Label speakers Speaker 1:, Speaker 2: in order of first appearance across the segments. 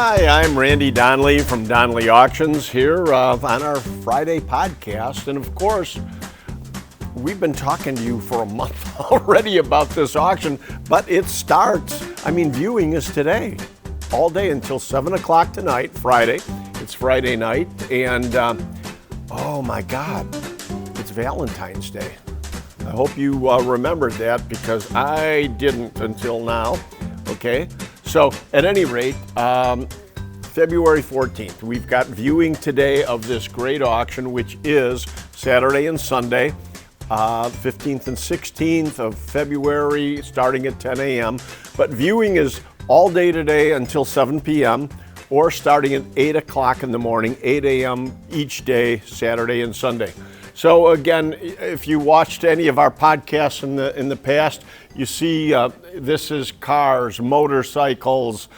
Speaker 1: Hi, I'm Randy Donley from Donley Auctions here on our Friday podcast. And of course, we've been talking to you for a month already about this auction, but it starts, viewing is today, all day until 7 o'clock tonight, Friday. It's Friday night, and oh my God, it's Valentine's Day. I hope you remembered that because I didn't until now, okay? So at any rate, February 14th, we've got viewing today of this great auction, which is Saturday and Sunday, 15th and 16th of February, starting at 10 a.m. But viewing is all day today until 7 p.m. or starting at 8 o'clock in the morning, 8 a.m. each day, Saturday and Sunday. So again, if you watched any of our podcasts in the past, you see this is cars, motorcycles,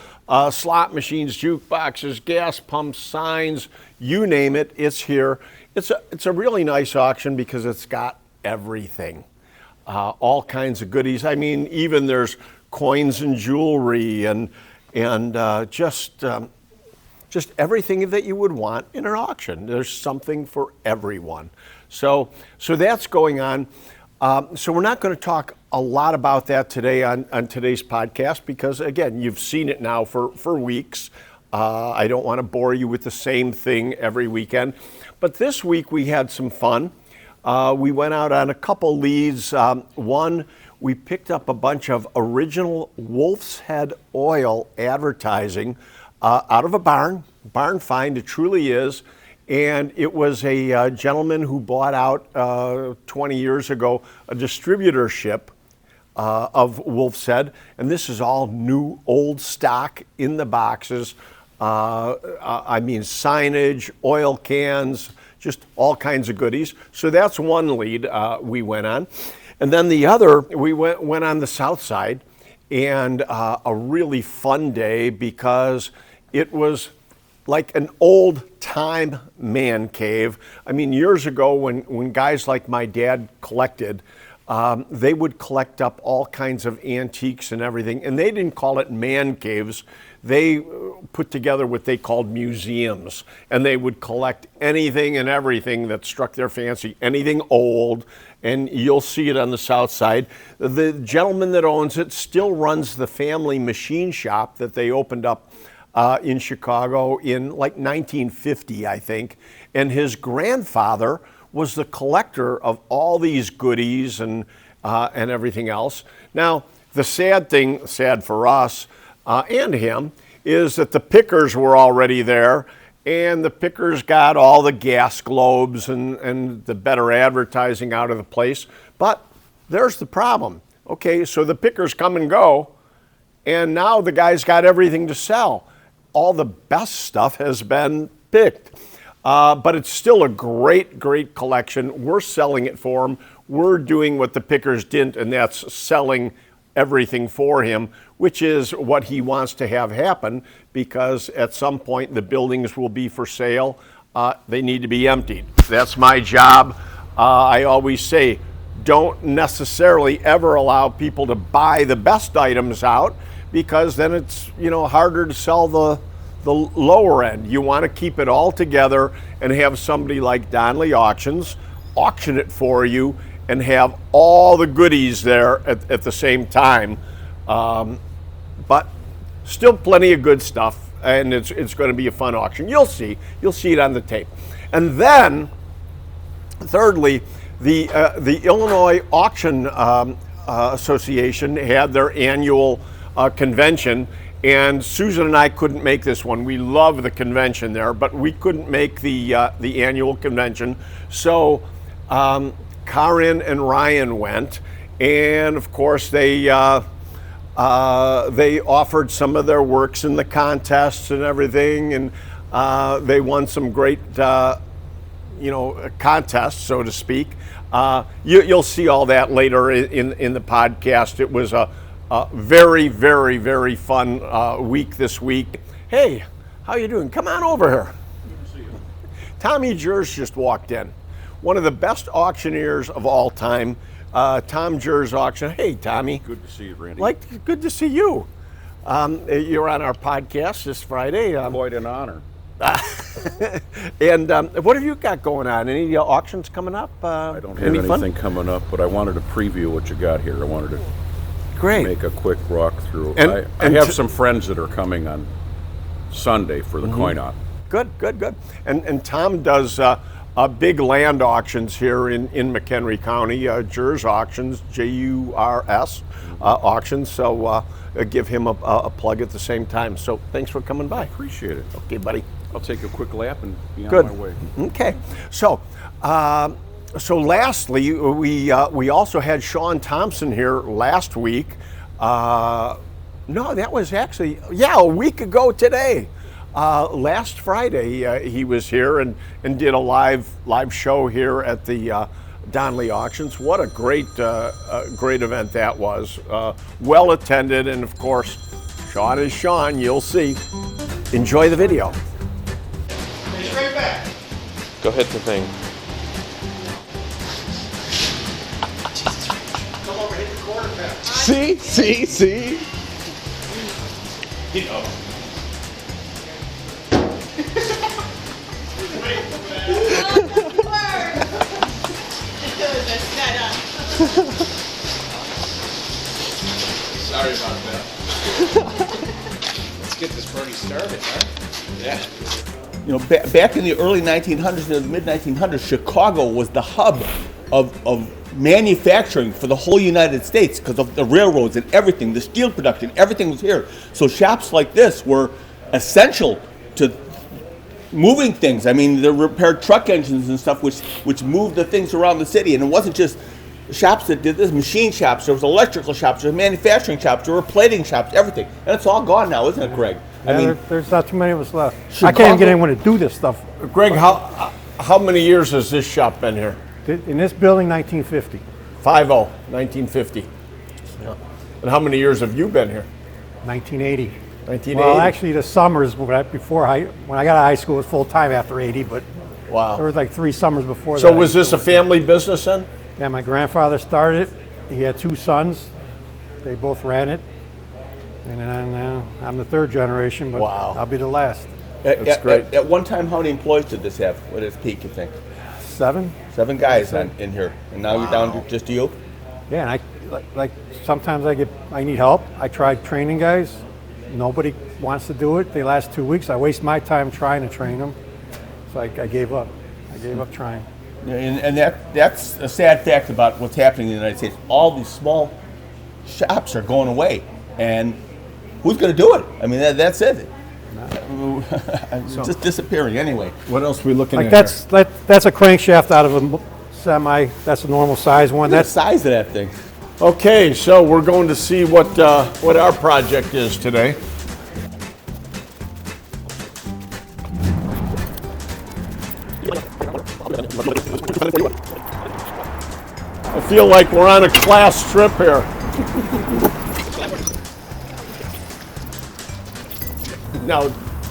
Speaker 1: slot machines, jukeboxes, gas pumps, signs, you name it, it's here. It's a really nice auction because it's got everything, all kinds of goodies. Even there's coins and jewelry and just everything that you would want in an auction. There's something for everyone. So that's going on. So we're not going to talk a lot about that today on today's podcast because, again, you've seen it now for weeks. I don't want to bore you with the same thing every weekend. But this week we had some fun. We went out on a couple leads. One, we picked up a bunch of original Wolf's Head oil advertising out of a barn find. It truly is. And it was a gentleman who bought out 20 years ago a distributorship of Wolf's Head. And this is all new, old stock in the boxes. Signage, oil cans, just all kinds of goodies. So that's one lead we went on. And then the other, we went on the south side, and a really fun day because it was like an old-time man cave. Years ago when guys like my dad collected, they would collect up all kinds of antiques and everything, and they didn't call it man caves. They put together what they called museums, and they would collect anything and everything that struck their fancy, anything old, and you'll see it on the south side. The gentleman that owns it still runs the family machine shop that they opened up in Chicago in like 1950, I think, and his grandfather was the collector of all these goodies and everything else. Now, the sad for us and him, is that the pickers were already there, and the pickers got all the gas globes and the better advertising out of the place. But there's the problem. Okay, so the pickers come and go, and now the guy's got everything to sell. All the best stuff has been picked. But it's still a great, great collection. We're selling it for him. We're doing what the pickers didn't, and that's selling everything for him, which is what he wants to have happen, because at some point the buildings will be for sale. They need to be emptied. That's my job. I always say, don't necessarily ever allow people to buy the best items out, because then it's harder to sell the lower end. You want to keep it all together and have somebody like Donley Auctions auction it for you and have all the goodies there at the same time. But still plenty of good stuff, and it's going to be a fun auction. You'll see it on the tape. And then, thirdly, the Illinois Auction Association had their annual convention, and Susan and I couldn't make this one. We love the convention there, but we couldn't make the annual convention. So Karin and Ryan went, and of course they offered some of their works in the contests and everything, and they won some great contests, so to speak. You'll see all that later in the podcast. It was a very, very, very fun week this week. Hey, how you doing? Come on over here. Good to see you. Tommy Jers just walked in. One of the best auctioneers of all time, Tom Jers Auction. Hey, Tommy.
Speaker 2: Good to see you, Randy.
Speaker 1: Good to see you. You're on our podcast this Friday.
Speaker 2: Quite an honor.
Speaker 1: And what have you got going on? Any auctions coming up?
Speaker 2: I don't have anything coming up, but I wanted to preview what you got here. I wanted to make a quick walk through. I have some friends that are coming on Sunday for the coin op.
Speaker 1: Good. And Tom does big land auctions here in McHenry County, Jurs Auctions, Jurs auctions. So give him a plug at the same time. So thanks for coming by.
Speaker 2: Appreciate it.
Speaker 1: Okay, buddy.
Speaker 2: I'll take a quick lap and be on my way.
Speaker 1: Okay. So lastly, we also had Sean Thompson here last week. No, that was actually, a week ago today. Last Friday, he was here and did a live show here at the Donley Auctions. What a great event that was. Well attended, and of course, Sean is Sean. You'll see. Enjoy the video.
Speaker 3: Straight back.
Speaker 4: Go hit the thing.
Speaker 3: Come over, hit the quarter back.
Speaker 4: See?
Speaker 3: You know.
Speaker 4: Sorry about that. Let's get this party started, huh? Yeah.
Speaker 5: You know, back in the early 1900s and the mid 1900s, Chicago was the hub of manufacturing for the whole United States because of the railroads and everything, the steel production, everything was here. So shops like this were essential to moving things. I mean, they repaired truck engines and stuff, which moved the things around the city. And it wasn't just shops that did this, machine shops, there was electrical shops, there were manufacturing shops, there were plating shops, everything. And it's all gone now, isn't it, Greg?
Speaker 6: Yeah, I mean, there's not too many of us left. I can't even get anyone to do this stuff.
Speaker 1: Greg, how many years has this shop been here?
Speaker 6: In this building, 1950.
Speaker 1: 1950. Yeah. And how many years have you been here?
Speaker 6: 1980.
Speaker 1: 1980.
Speaker 6: Well, actually, the summers when I got out of high school, it was full time after 80, but
Speaker 1: wow,
Speaker 6: there was like 3 summers before that.
Speaker 1: So was this a family business then?
Speaker 6: Yeah, my grandfather started it. He had 2 sons. They both ran it. And then I'm the 3rd generation, but
Speaker 1: wow,
Speaker 6: I'll be the last.
Speaker 5: That's great. At one time, how many employees did this have at its peak, you think?
Speaker 6: 7.
Speaker 5: 7 guys in here. And now you're down to just you?
Speaker 6: Yeah, and like sometimes I need help. I tried training guys. Nobody wants to do it. They last 2 weeks. I waste my time trying to train them. So I gave up. I gave up trying.
Speaker 5: And that's a sad fact about what's happening in the United States. All these small shops are going away. And who's going to do it? I mean, that's it. It's just disappearing anyway.
Speaker 1: What else are we looking at?
Speaker 6: That's a crankshaft out of a semi. That's a normal size one.
Speaker 5: That's the size of that thing.
Speaker 1: Okay, so we're going to see what our project is today. I feel like we're on a class trip here. Now,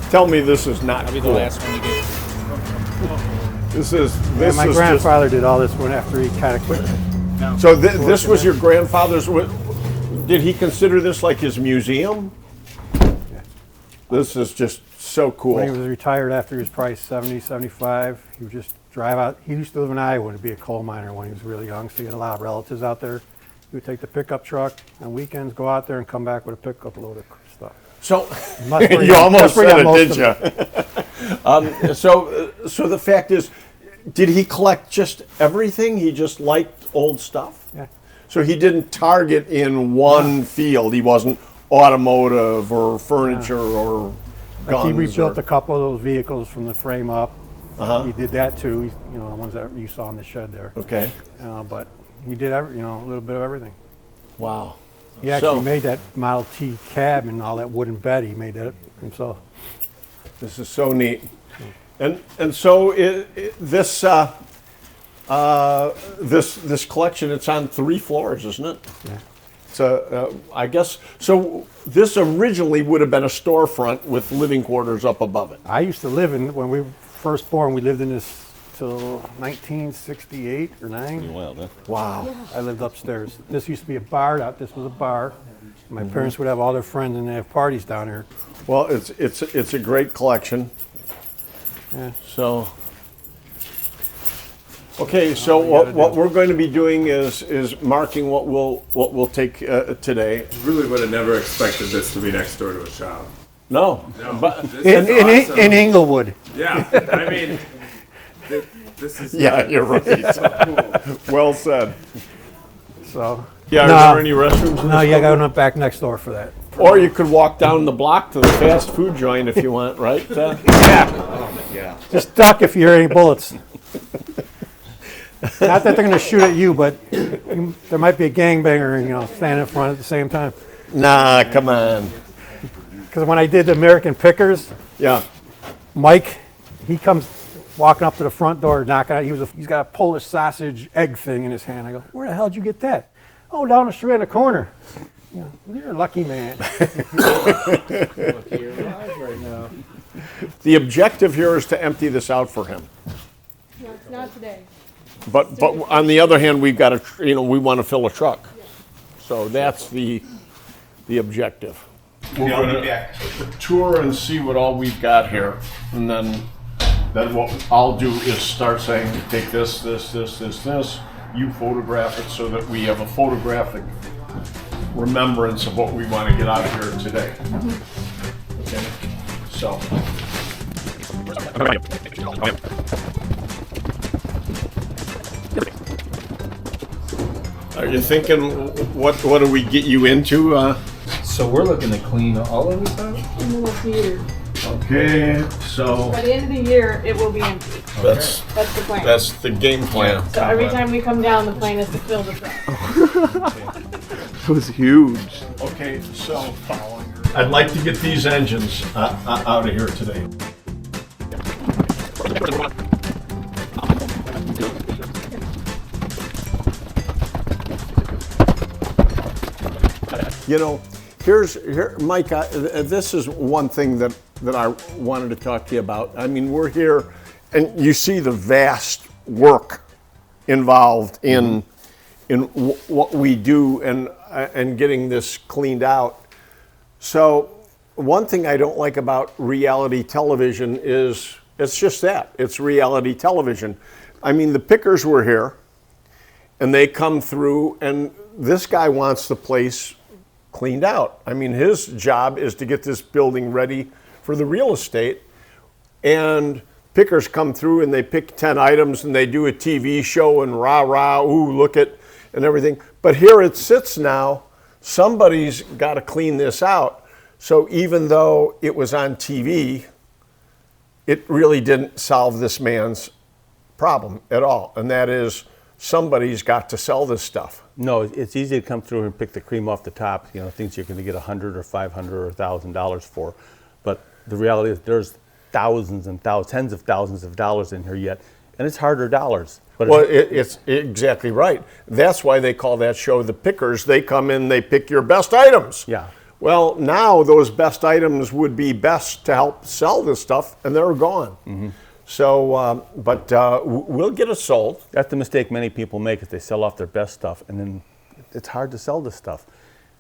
Speaker 1: tell me this is not
Speaker 4: I'll be
Speaker 1: cool.
Speaker 4: the last one you get.
Speaker 1: This
Speaker 6: my
Speaker 1: is
Speaker 6: grandfather did all this one after he kind of quit.
Speaker 1: just, so this was your grandfather's. Did he consider this like his museum?
Speaker 6: Yeah.
Speaker 1: This is just so cool.
Speaker 6: When he was retired after he was probably 70, 75, he would just drive out. He used to live in Iowa to be a coal miner when he was really young, so he had a lot of relatives out there. He would take the pickup truck on weekends, go out there and come back with a pickup load of stuff.
Speaker 1: So you almost said it, did you? So the fact is, did he collect just everything? He just liked old stuff?
Speaker 6: Yeah.
Speaker 1: So he didn't target in one field. He wasn't automotive or furniture or guns.
Speaker 6: He rebuilt a couple of those vehicles from the frame up. He did that too. The ones that you saw in the shed there.
Speaker 1: Okay.
Speaker 6: But he did a little bit of everything.
Speaker 1: Wow.
Speaker 6: He actually made that Model T cab and all that wooden bed. He made that himself.
Speaker 1: This is so neat. And so this collection, it's on 3 floors, isn't it?
Speaker 6: Yeah.
Speaker 1: So I guess so. This originally would have been a storefront with living quarters up above it.
Speaker 6: I used to live when we were first born. We lived in this till 1968 or 9.
Speaker 5: Well, huh?
Speaker 1: Wow.
Speaker 6: I lived upstairs. This used to be a bar. This was a bar. My parents would have all their friends and they have parties down here.
Speaker 1: Well, it's a great collection.
Speaker 6: Yeah.
Speaker 1: So, okay, so what we're going to be doing is marking what we'll take today.
Speaker 7: Really would have never expected this to be next door to a shop.
Speaker 1: No,
Speaker 7: No,
Speaker 1: but
Speaker 7: this is awesome.
Speaker 6: In Inglewood.
Speaker 7: Yeah, I mean, this is
Speaker 1: yeah, you're right. Well said.
Speaker 6: So.
Speaker 1: Yeah,
Speaker 6: No.
Speaker 1: are there any restrooms?
Speaker 6: No, you got to back next door for that.
Speaker 1: Or you could walk down the block to the fast food joint if you want, right?
Speaker 6: Just duck if you hear any bullets. Not that they're going to shoot at you, but there might be a gangbanger, standing in front at the same time.
Speaker 1: Nah, come on.
Speaker 6: Because when I did the American Pickers,
Speaker 1: Yeah.
Speaker 6: Mike, he comes walking up to the front door, knocking out. He's got a Polish sausage egg thing in his hand. I go, where the hell did you get that? Oh, down the street in the corner. You're a lucky man.
Speaker 1: The objective here is to empty this out for him.
Speaker 8: No, not today.
Speaker 1: But on the other hand, we've got to, we want to fill a truck. So that's the objective. We're going to tour and see what all we've got here, and then what I'll do is start saying, take this. You photograph it so that we have a photographic remembrance of what we want to get out of here today. Okay, so. Are you thinking, what do we get you into?
Speaker 4: So we're looking to clean all of this out?
Speaker 8: In the next year.
Speaker 1: Okay, so
Speaker 8: By the end of the year, it will be empty.
Speaker 1: that's
Speaker 8: That's the plan.
Speaker 1: the game plan.
Speaker 8: So every time we come down, the plan is to fill the truck.
Speaker 5: It was huge.
Speaker 1: Okay, so I'd like to get these engines out of here today. Here, Mike, this is one thing that I wanted to talk to you about. I mean, we're here, and you see the vast work involved in what we do and getting this cleaned out. So, one thing I don't like about reality television is it's just that. It's reality television. I mean, the pickers were here, and they come through, and this guy wants the place cleaned out. I mean, his job is to get this building ready for the real estate, and pickers come through and they pick 10 items and they do a TV show and rah, ooh, look at, and everything. But here it sits now, somebody's got to clean this out. So even though it was on TV, it really didn't solve this man's problem at all. And that is, somebody's got to sell this stuff.
Speaker 5: No, it's easy to come through and pick the cream off the top, things you're going to get $100 or $500 or $1,000 for. But the reality is there's thousands and tens of thousands of dollars in here yet, and it's harder dollars. But
Speaker 1: Well, it's exactly right. That's why they call that show The Pickers. They come in, they pick your best items.
Speaker 5: Yeah.
Speaker 1: Well, now those best items would be best to help sell this stuff, and they're gone. Mm-hmm. So, we'll get it sold.
Speaker 5: That's the mistake many people make, is they sell off their best stuff, and then it's hard to sell this stuff,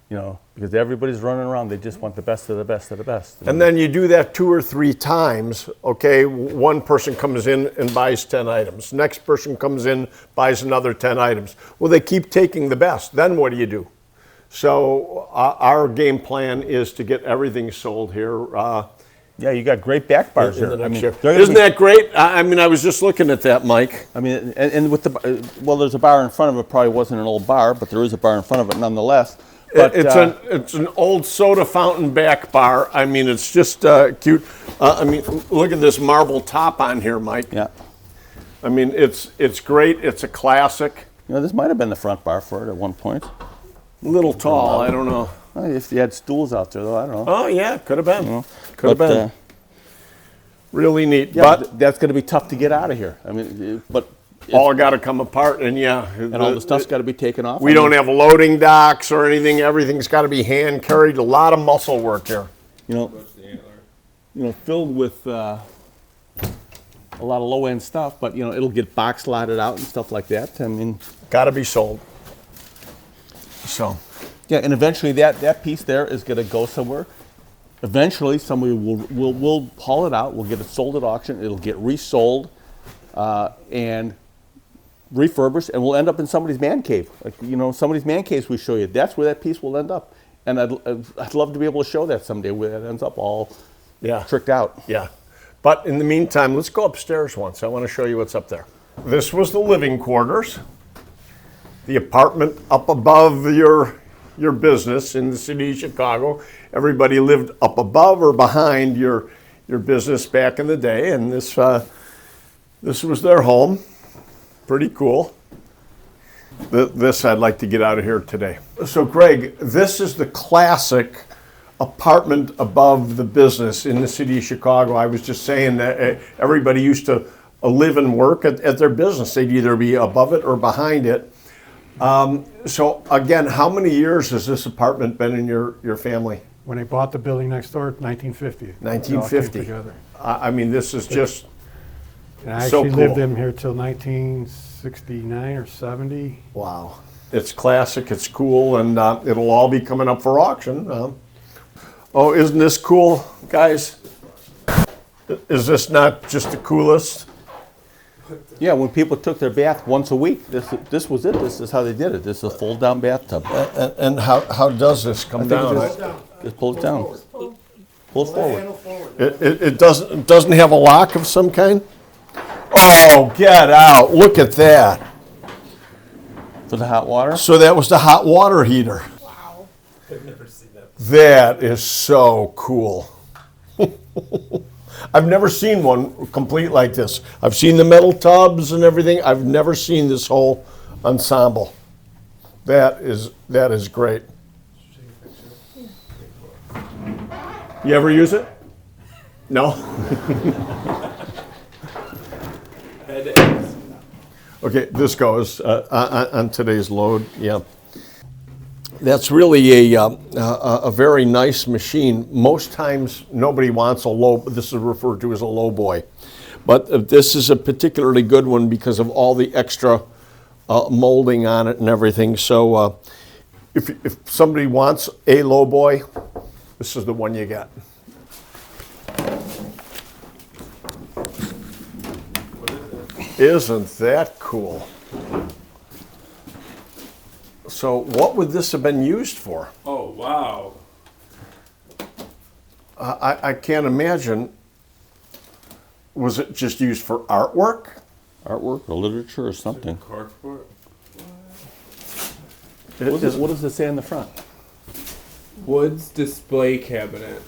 Speaker 5: because everybody's running around. They just want the best of the best of the best.
Speaker 1: And then you do that 2 or 3 times, okay? One person comes in and buys 10 items. Next person comes in, buys another 10 items. Well, they keep taking the best. Then what do? So our game plan is to get everything sold here.
Speaker 5: Yeah, you got great back bars here.
Speaker 1: Isn't that great? I was just looking at that, Mike.
Speaker 5: I mean, and with there's a bar in front of it. Probably wasn't an old bar, but there is a bar in front of it nonetheless. But
Speaker 1: it's an old soda fountain back bar. I mean, it's just cute. Look at this marble top on here, Mike.
Speaker 5: Yeah.
Speaker 1: I mean, it's great. It's a classic.
Speaker 5: This might have been the front bar for it at one point.
Speaker 1: Little tall, I don't know.
Speaker 5: If you had stools out there, though, I don't know.
Speaker 1: Oh yeah, could have been. Could have been. Really neat.
Speaker 5: Yeah,
Speaker 1: but
Speaker 5: that's going to be tough to get out of here. But
Speaker 1: all got to come apart, and
Speaker 5: all the stuff's got to be taken off.
Speaker 1: We don't have loading docks or anything. Everything's got to be hand carried. A lot of muscle work here.
Speaker 5: Filled with a lot of low-end stuff, but, you know, it'll get box lotted out and stuff like that. I mean,
Speaker 1: Got to be sold. So,
Speaker 5: yeah, and eventually that piece there is going to go somewhere. Eventually, somebody will haul it out. We'll get it sold at auction. It'll get resold and refurbished, and we'll end up in somebody's man cave. Like, you know, somebody's man caves we show you. That's where that piece will end up. And I'd love to be able to show that someday, where it ends up all tricked out.
Speaker 1: Yeah. But in the meantime, let's go upstairs once. I want to show you what's up there. This was the living quarters. The apartment up above your business in the city of Chicago. Everybody lived up above or behind your business back in the day, and this was their home. Pretty cool. This I'd like to get out of here today. So Greg, this is the classic apartment above the business in the city of Chicago. I was just saying that everybody used to live and work at their business. They'd either be above it or behind it. So again, how many years has this apartment been in your family?
Speaker 6: When they bought the building next door, 1950.
Speaker 1: 1950.
Speaker 6: They all came together.
Speaker 1: I mean, this is just
Speaker 6: And I
Speaker 1: so
Speaker 6: actually
Speaker 1: cool.
Speaker 6: lived in here till 1969 or 70.
Speaker 1: Wow. It's classic, it's cool, and it'll all be coming up for auction. Oh, isn't this cool, guys? Is this not just the coolest?
Speaker 5: Yeah, when people took their bath once a week, this was it. This is how they did it. This is a fold-down bathtub.
Speaker 1: And how does this come down?
Speaker 5: Just pull it down. Pull it forward.
Speaker 1: It doesn't have a lock of some kind? Oh, get out. Look at that.
Speaker 5: For the hot water?
Speaker 1: So that was the hot water heater.
Speaker 8: Wow.
Speaker 7: I've never seen that.
Speaker 1: That is so cool. I've never seen one complete like this. I've seen the metal tubs and everything. I've never seen this whole ensemble. That is great. You ever use it? No? Okay, this goes on today's load. Yeah. That's really a very nice machine. Most times nobody wants a low, this is referred to as a low boy. But this is a particularly good one because of all the extra molding on it and everything. So if somebody wants a low boy, this is the one you get. Isn't that cool? So what would this have been used for?
Speaker 7: Oh, wow.
Speaker 1: I can't imagine. Was it just used for artwork?
Speaker 5: Artwork or literature or something.
Speaker 7: Cardboard.
Speaker 5: What does it say on the front?
Speaker 7: Woods display cabinet.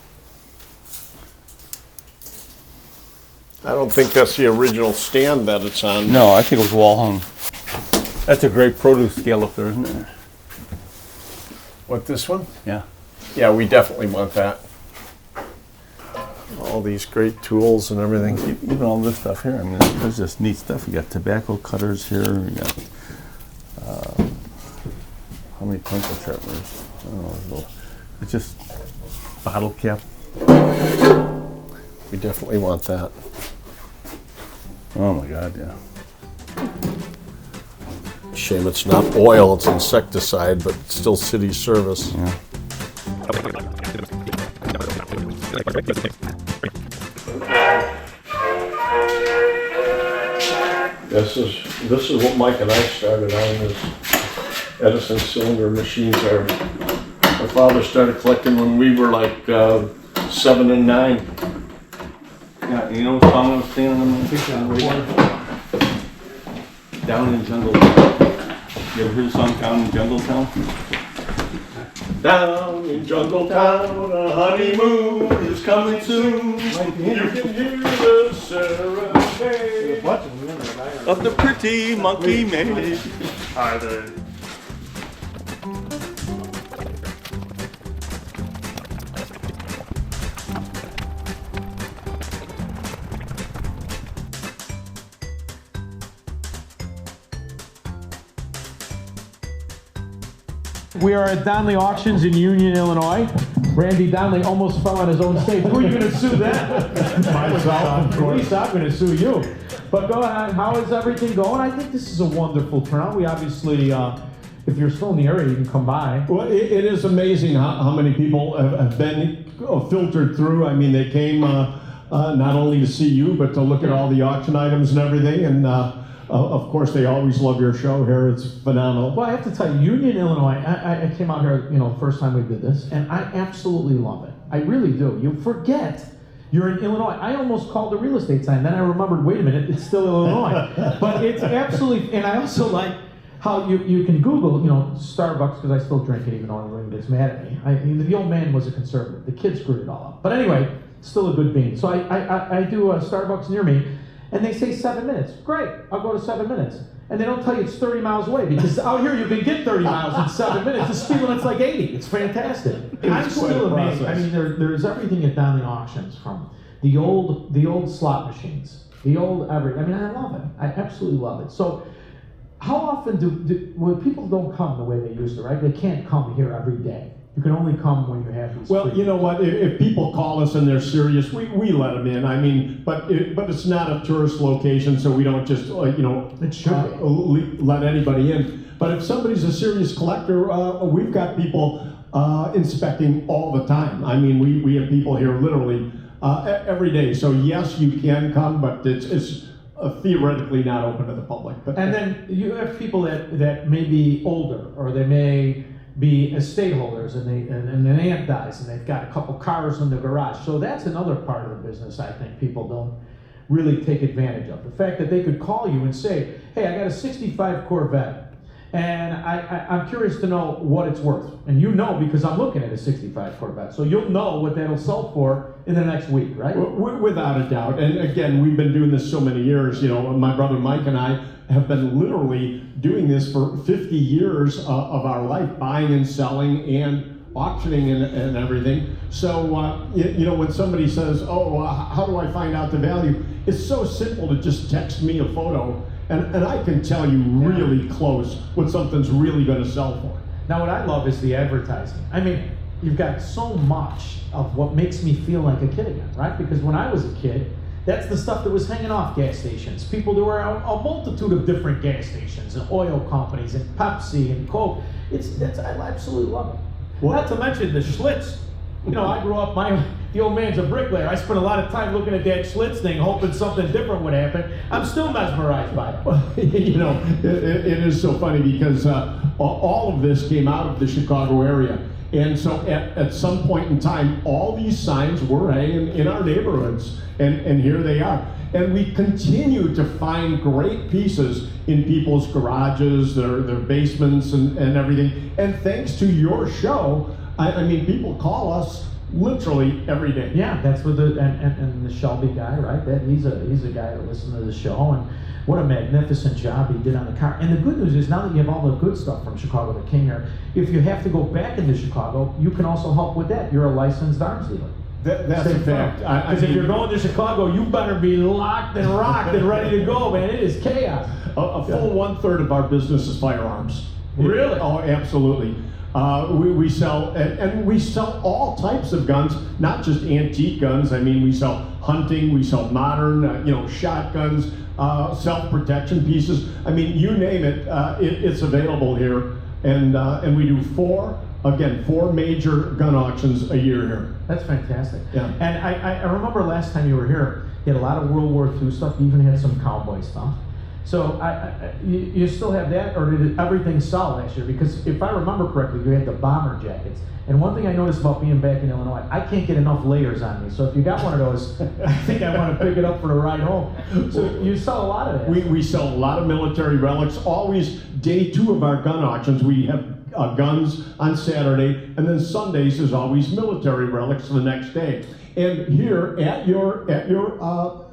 Speaker 1: I don't think that's the original stand that it's on.
Speaker 5: No, I think it was wall hung. That's a great produce scale up there, isn't it?
Speaker 1: What, this one?
Speaker 5: Yeah.
Speaker 1: Yeah, we definitely want that. All these great tools and everything.
Speaker 5: Even all this stuff here, I mean, there's just neat stuff. You got tobacco cutters here. You got how many pencil sharpeners? I don't know. It's just bottle cap.
Speaker 1: We definitely want that.
Speaker 5: Oh my God, yeah.
Speaker 1: Shame it's not oil, it's insecticide, but it's still city service.
Speaker 5: Yeah.
Speaker 1: This is what Mike and I started on, is Edison cylinder machines. Our father started collecting when we were like 7 and 9.
Speaker 5: Yeah, you know what song I was singing on the Down in Jungle Town. You ever heard the song Down in Jungle Town?
Speaker 1: Down in Jungle Town, a honeymoon is coming soon. You can hear the serenade
Speaker 5: Of the pretty monkey maid.
Speaker 7: Hi there.
Speaker 9: We are at Donley Auctions in Union, Illinois. Randy Donley almost fell on his own stage. Who are you going to sue then? Myself, of course. At least I'm going to sue you. But go ahead. How is everything going? I think this is a wonderful turnout. We obviously, if you're still in the area, you can come by.
Speaker 10: Well, it is amazing how many people have been filtered through. I mean, they came not only to see you, but to look at all the auction items and everything. And of course, they always love your show here. It's phenomenal.
Speaker 9: Well, I have to tell you, Union, Illinois, I came out here, the first time we did this, and I absolutely love it. I really do. You forget you're in Illinois. I almost called a real estate sign. Then I remembered, wait a minute, it's still Illinois. But it's absolutely, and I also like how you can Google, Starbucks, because I still drink it even though everyone gets mad at me. The old man was a conservative. The kid screwed it all up. But anyway, still a good bean. So I do a Starbucks near me, and they say 7 minutes. Great, I'll go to 7 minutes. And they don't tell you it's 30 miles away, because out here you can get 30 miles in 7 minutes. The speed limit's like 80. It's fantastic. I'm still amazed. I mean, there's everything at Donley Auctions, from the old slot machines, the old everything. I mean, I love it. I absolutely love it. So how often when people don't come the way they used to, right? They can't come here every day. You can only come when you have these.
Speaker 10: Well, you know what? If people call us and they're serious, we let them in. I mean, but it's not a tourist location, so we don't just
Speaker 9: it should
Speaker 10: let anybody in. But if somebody's a serious collector, we've got people inspecting all the time. I mean, we have people here literally every day. So yes, you can come, but it's theoretically not open to the public. But
Speaker 9: and then you have people that may be older, or they may be estate holders, and an aunt dies and they've got a couple cars in the garage. So that's another part of the business I think people don't really take advantage of. The fact that they could call you and say, hey, I got a 65 Corvette, and I'm curious to know what it's worth. And because I'm looking at a 65 Corvette. So you'll know what that'll sell for in the next week, right?
Speaker 10: Without a doubt. And again, we've been doing this so many years. My brother Mike and I have been literally doing this for 50 years of our life, buying and selling and auctioning and everything. So, when somebody says, how do I find out the value? It's so simple to just text me a photo, and I can tell you really close what something's really going to sell for.
Speaker 9: Now, what I love is the advertising. I mean, you've got so much of what makes me feel like a kid again, right? Because when I was a kid, that's the stuff that was hanging off gas stations. There were a multitude of different gas stations and oil companies and Pepsi and Coke. I absolutely love it. Not to mention the Schlitz. I grew up, the old man's a bricklayer. I spent a lot of time looking at that Schlitz thing, hoping something different would happen. I'm still mesmerized by it.
Speaker 10: It is so funny because all of this came out of the Chicago area. And so at some point in time, all these signs were hanging in our neighborhoods, and here they are. And we continue to find great pieces in people's garages, their basements, and everything. And thanks to your show, I mean, people call us literally every day.
Speaker 9: Yeah, that's what and the Shelby guy, right? He's a guy that listens to the show, and what a magnificent job he did on the car. And the good news is, now that you have all the good stuff from Chicago that came here, if you have to go back into Chicago, you can also help with that. You're a licensed arms dealer.
Speaker 10: That's a fact.
Speaker 9: Because if you're going to Chicago, you better be locked and rocked and ready to go, man. It is chaos.
Speaker 10: A full 1/3 of our business is firearms.
Speaker 9: Really?
Speaker 10: Oh, absolutely. We sell, and we sell all types of guns, not just antique guns. I mean, we sell hunting, we sell modern, shotguns, self-protection pieces. I mean, you name it, it's available here. And we do four major gun auctions a year here.
Speaker 9: That's fantastic.
Speaker 10: Yeah.
Speaker 9: And I remember last time you were here, you had a lot of World War II stuff. You even had some cowboy stuff. So you still have that, or did everything sell last year? Because if I remember correctly, you had the bomber jackets. And one thing I noticed about being back in Illinois, I can't get enough layers on me. So if you got one of those, I think I want to pick it up for the ride home. So you sell a lot of that.
Speaker 10: We sell a lot of military relics. Always day 2 of our gun auctions, we have guns on Saturday, and then Sundays is always military relics for the next day. And here at your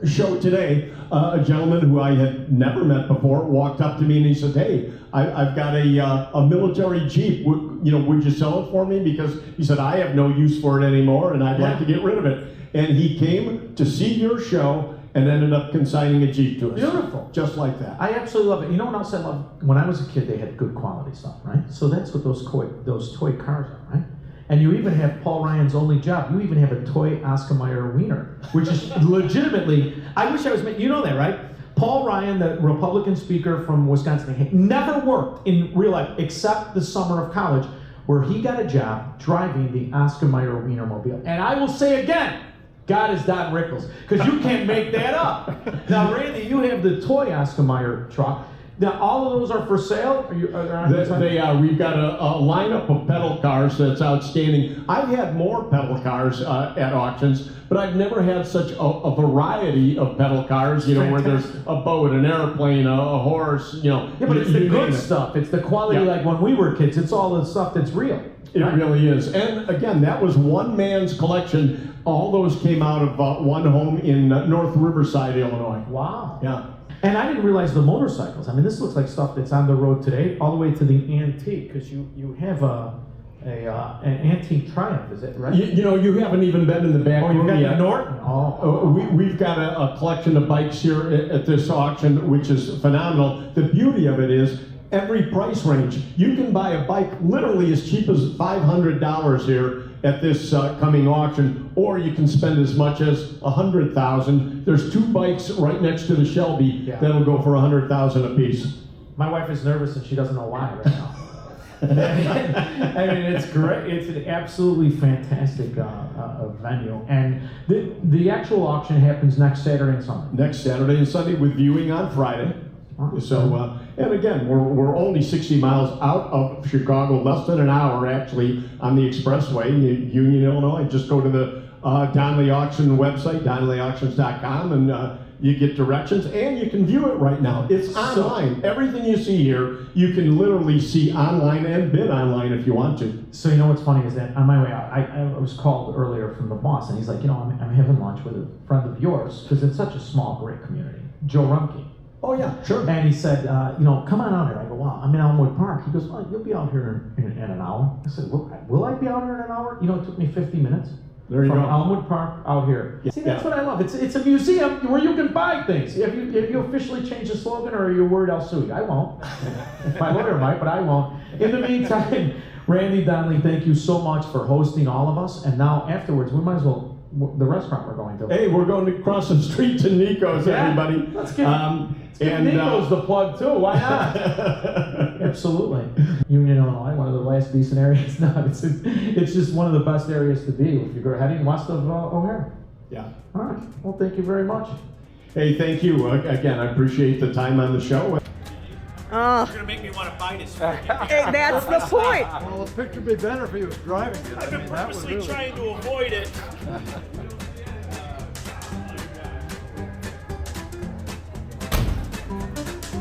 Speaker 10: show today, a gentleman who I had never met before walked up to me and he said, "Hey, I've got a military Jeep. Would you sell it for me?" Because he said, "I have no use for it anymore, and I'd like to get rid of it." And he came to see your show, and ended up consigning a Jeep to us.
Speaker 9: Beautiful.
Speaker 10: Just like that.
Speaker 9: I absolutely love it. You know what else I love? When I was a kid, they had good quality stuff, right? So that's what those toy cars are, right? And you even have Paul Ryan's Only Job. You even have a toy Oscar Mayer wiener, which is legitimately, I wish I was, you know that, right? Paul Ryan, the Republican speaker from Wisconsin, never worked in real life except the summer of college, where he got a job driving the Oscar Mayer Wienermobile. And I will say again, God is Don Rickles, because you can't make that up. Now, Randy, you have the toy Oscar Mayer truck. Now, all of those are for sale?
Speaker 10: They are. We've got a lineup of pedal cars that's outstanding. I've had more pedal cars at auctions, but I've never had such a variety of pedal cars, you know, where there's a boat, an airplane, a horse, you know.
Speaker 9: Yeah, but it's the good stuff. It's the quality like when we were kids. It's all the stuff that's real.
Speaker 10: It really is. And again, that was one man's collection. All those came out of one home in North Riverside, Illinois.
Speaker 9: Wow.
Speaker 10: Yeah.
Speaker 9: And I didn't realize the motorcycles. I mean, this looks like stuff that's on the road today, all the way to the antique, because you have an antique Triumph, is it right?
Speaker 10: You know, you haven't even been in the back room
Speaker 9: got
Speaker 10: yet.
Speaker 9: the Norton.
Speaker 10: We've got a collection of bikes here at this auction, which is phenomenal. The beauty of it is every price range. You can buy a bike literally as cheap as $500 here at this coming auction, or you can spend as much as $100,000. There's 2 bikes right next to the Shelby that'll go for $100,000 a piece.
Speaker 9: My wife is nervous and she doesn't know why right now. I mean, it's great. It's an absolutely fantastic venue, and the actual auction happens next Saturday and Sunday.
Speaker 10: Next Saturday and Sunday with viewing on Friday. So, and again, we're only 60 miles out of Chicago, less than an hour actually on the expressway in Union, Illinois. Just go to the Donley Auction website, donleyauctions.com, and you get directions, and you can view it right now. It's online. Everything you see here, you can literally see online and bid online if you want to.
Speaker 9: So you know what's funny is that on my way out, I was called earlier from the boss, and he's like, you know, I'm having lunch with a friend of yours, because it's such a small, great community, Joe Rumke.
Speaker 10: Oh, yeah, sure.
Speaker 9: And he said, you know, come on out here. I go, wow, I'm in Elmwood Park. He goes, oh, you'll be out here in an hour. I said, will I be out here in an hour? You know, it took me 50 minutes.
Speaker 10: There you
Speaker 9: from
Speaker 10: go.
Speaker 9: Elmwood Park out here. See, that's what I love. It's a museum where you can buy things. Have you officially changed the slogan, or are you worried I'll sue you? I won't. My lawyer might, but I won't. In the meantime, Randy Donley, thank you so much for hosting all of us. And now afterwards, we might as well, the restaurant we're going to.
Speaker 10: Hey, we're going to cross the street to Nico's, everybody.
Speaker 9: Let's give Nico's the plug too. Why not? Absolutely. Union, Illinois, one of the last decent areas. No, it's just one of the best areas to be if you're heading west of O'Hare.
Speaker 10: Yeah.
Speaker 9: All right. Well, thank you very much.
Speaker 10: Hey, thank you. Again, I appreciate the time on the show.
Speaker 3: You're gonna make me want to buy this.
Speaker 11: Hey, that's the point.
Speaker 6: Well, the picture would be better if he was driving it.
Speaker 3: I've been purposely trying to avoid it.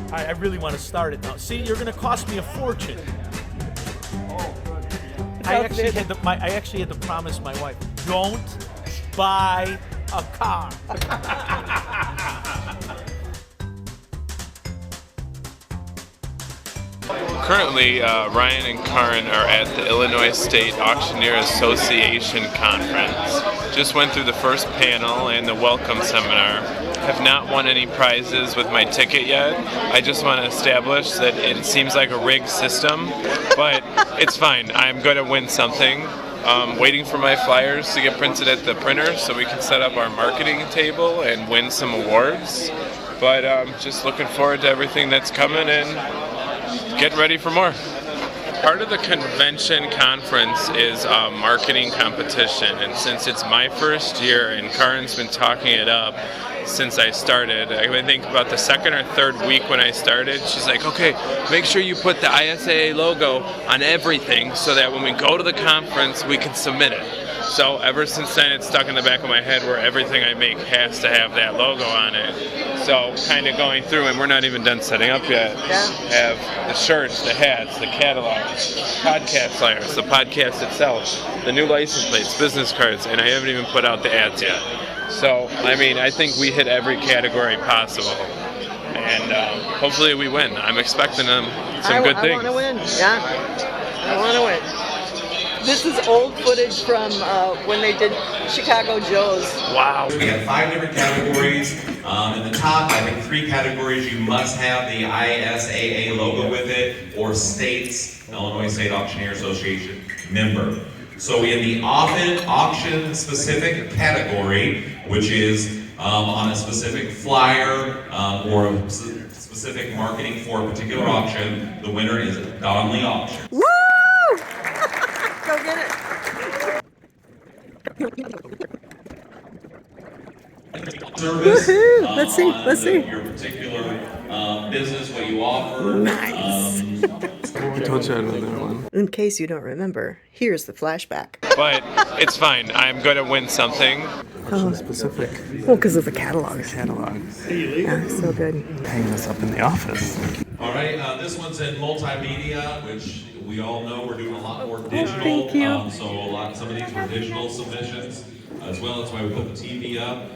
Speaker 3: I really want to start it now. See, you're going to cost me a fortune. I actually had to promise my wife, don't buy a car.
Speaker 12: Currently, Ryan and Karin are at the Illinois State Auctioneer Association Conference. Just went through the first panel and the welcome seminar. Have not won any prizes with my ticket yet. I just want to establish that it seems like a rigged system, but it's fine. I'm going to win something. Waiting for my flyers to get printed at the printer so we can set up our marketing table and win some awards. But just looking forward to everything that's coming and getting ready for more. Part of the convention conference is a marketing competition, and since it's my first year and Karin's been talking it up since I started, I think about the second or third week when I started, she's like, okay, make sure you put the ISAA logo on everything so that when we go to the conference we can submit it. So ever since then it's stuck in the back of my head where everything I make has to have that logo on it. So kind of going through, and we're not even done setting up yet, have the shirts, the hats, the catalogs, podcast flyers, the podcast itself, the new license plates, business cards, and I haven't even put out the ads yet. So, I mean, I think we hit every category possible, and hopefully we win. I'm expecting some good things.
Speaker 11: I want to win, yeah. I want to win. This is old footage from when they did Chicago Joe's.
Speaker 3: Wow.
Speaker 13: We have 5 different categories. In the top, I think 3 categories you must have the ISAA logo with it, or states, Illinois State Auctioneer Association member. So in the auction specific category, which is on a specific flyer or a specific marketing for a particular auction, the winner is Donley Auctions.
Speaker 11: Woo! Go get it.
Speaker 13: Service,
Speaker 11: let's see.
Speaker 13: Your particular business, what you offer.
Speaker 11: Nice.
Speaker 7: I told you I'd win that one.
Speaker 11: In case you don't remember, here's the flashback.
Speaker 12: But it's fine. I'm going to win something.
Speaker 7: So specific.
Speaker 11: Well, because of the catalogs.
Speaker 7: Catalogs.
Speaker 11: Yeah, so good.
Speaker 7: Hang this up in the office.
Speaker 13: All right, this one's in multimedia, which we all know we're doing a lot more digital.
Speaker 11: Thank you.
Speaker 13: Some of these were digital submissions as well. That's why we put the TV up.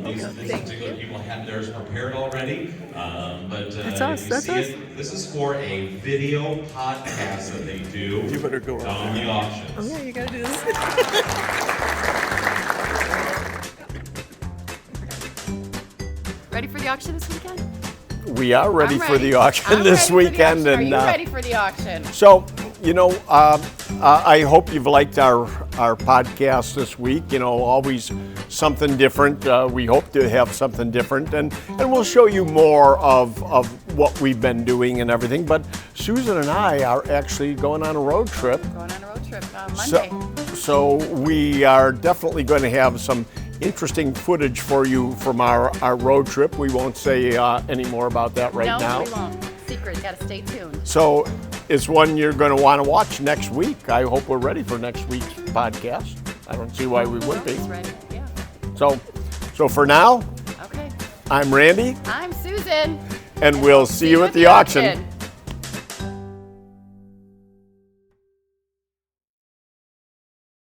Speaker 13: These particular people had theirs prepared already. But
Speaker 11: That's us. That's us.
Speaker 13: This is for a video podcast that they do.
Speaker 7: You better go
Speaker 13: on the auctions.
Speaker 11: Oh yeah, you gotta do this.
Speaker 8: Ready for the auction this weekend?
Speaker 1: We are ready
Speaker 8: I'm
Speaker 1: for the
Speaker 8: ready.
Speaker 1: auction
Speaker 8: I'm
Speaker 1: this
Speaker 8: ready for the
Speaker 1: weekend.
Speaker 8: auction. Are you ready for the auction?
Speaker 1: So, I hope you've liked our podcast this week. Always something different. We hope to have something different, and we'll show you more of what we've been doing and everything. But Susan and I are actually going on a road trip.
Speaker 8: Going on a road trip Monday.
Speaker 1: So we are definitely going to have some interesting footage for you from our road trip. We won't say any more about that right now.
Speaker 8: No, we won't. Secret. Got to stay tuned.
Speaker 1: So it's one you're going to want to watch next week. I hope we're ready for next week's podcast. I don't see why we wouldn't be.
Speaker 8: Ready. Yeah.
Speaker 1: So for now,
Speaker 8: Okay.
Speaker 1: I'm Randy.
Speaker 8: I'm Susan.
Speaker 1: And we'll see you at the auction.